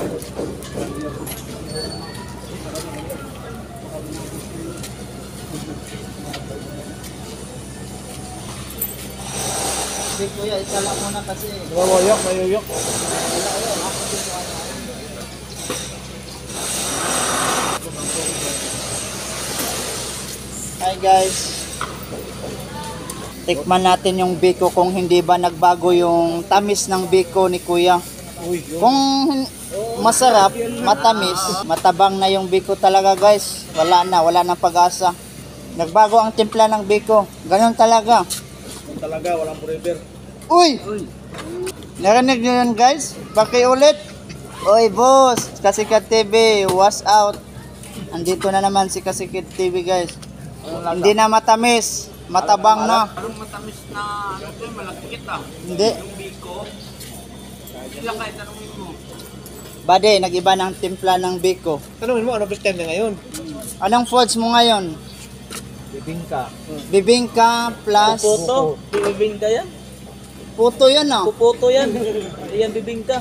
Hindi kuya, isa lang muna kasi. Nawawayok, mayuyok. Hi guys. Tikman natin yung biko kung hindi ba nagbago yung tamis ng biko ni kuya. Kung masarap, matamis, matabang na yung biko talaga guys. Wala nang pag-asa. Nagbago ang timpla ng biko. Ganun talaga. Talaga, walang forever. Uy! Narinig nyo yun guys? Pakiulit. Uy boss, Kasikat TV, was out. Andito na naman si Kasikat TV guys. Hindi na matamis, matabang na. Anong matamis na ano ito? Malakit ah. Hindi. Yung biko. Sila kahit tanongin mo. Bade, nag-iba ng timpla ng biko. Tanongin mo, ano best time na ngayon? Anong foods mo ngayon? Bibingka. Bibingka plus... Puto, bibingka yan. Puto yan ah. Puputo yan. Yan bibingka.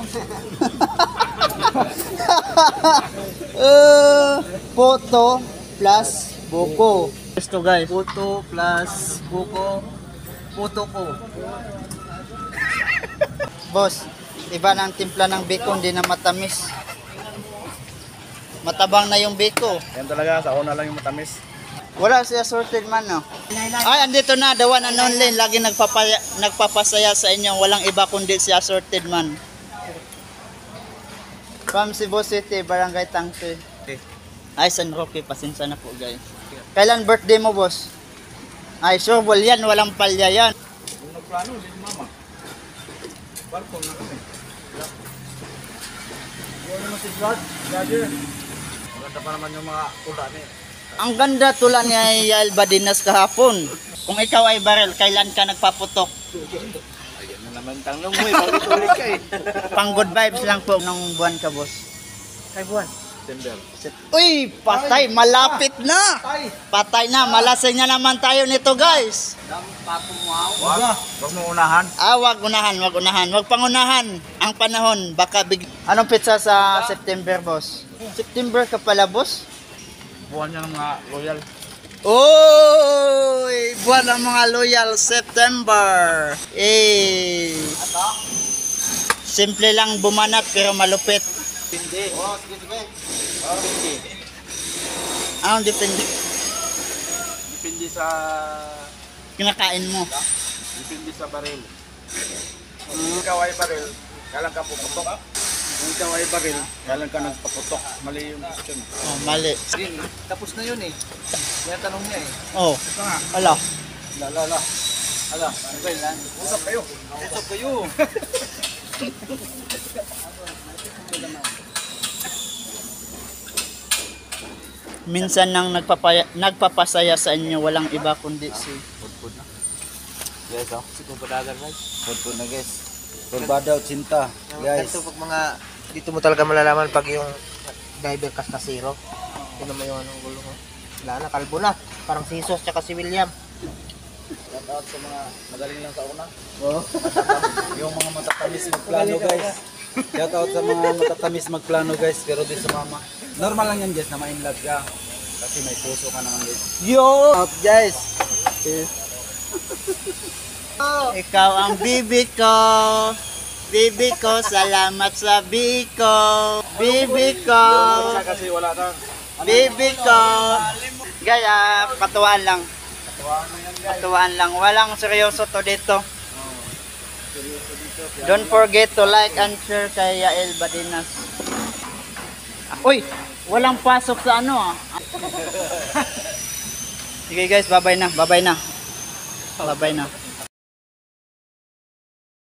Puto plus buko. Gusto guys. Puto plus buko. Puto ko. Boss, iba ng timpla ng biko, hindi na matamis. Matabang na yung biko. Yan talaga, sa una lang yung matamis. Wala siya sorted man no. Ay, andito na, the one and only. Lagi nagpapasaya sa inyo. Walang iba kundi si assorted man. From Cebu City, Barangay Tangte. Ay, San Roque, pasensya na po guys. Kailan birthday mo, boss? Ay, sure, yan, walang palya yan. Yung nagplano, din mama. Balkon na kami. Yung naman si George, Roger. Maganda pa naman yung mga tula niya. Ang ganda tula ni Yael Badinas kahapon. Kung ikaw ay barrel, kailan ka nagpaputok? Ayan na naman tanong mo eh, pag-ulit ka eh. Pang good vibes lang po. Nung buwan ka, boss? Kay buwan? September. Uy, patay, malapit na. Patay na, malasing na naman tayo nito guys. Wag mo unahan. Wag unahan. Wag pangunahan. Ang panahon, baka Anong pizza sa September, boss? September ka pala, boss? Buwan niya ng mga loyal. Oy, buwan ng mga loyal, September. Simple lang bumanat pero malupit. Hindi. Oh, sige. Depende. Anong depende? Depende sa... Kinakain mo. Depende sa baril. Kung ikaw ay baril, kailan ka puputok. Kung ikaw ay baril, kailan ka nagpaputok. Mali yung question. Oh, mali. Tapos na yun eh. Kaya tanong niya eh. Oh, Ito nga. ala. Ala. Ano ba yan? Usap kayo. Minsan nang nagpapasaya sa inyo, walang iba kundi si Pudpud na. Yes, oh. Si Pudpud guys. Pudpud na guys. Pudbadaw, cinta. Guys. Ito pag mga, dito mo talaga malalaman pag yung diver kasero. Tignan mo yung anong gulo mo. Wala na, kalbo na. Parang si Jesus tsaka si William. Shout out sa mga magaling lang sa una. Yung mga matatamis magplano guys. Shout out sa mga matatamis magplano guys. Pero di sa mama. Normal lang yan guys na ma-inlove ka. Kasi may puso ka naman guys. Yo! Out guys! Ikaw ang bibi ko. Bibi ko, salamat sa biko. Bibi ko. Kasi wala kang Bibi ko. Gaya, patuwaan lang. Patuwaan lang. Walang seryoso to dito. Don't forget to like and share kay Yael Badinas. Uy! Walang pasok sa ano ah. Sige guys, bye-bye na. Bye-bye na.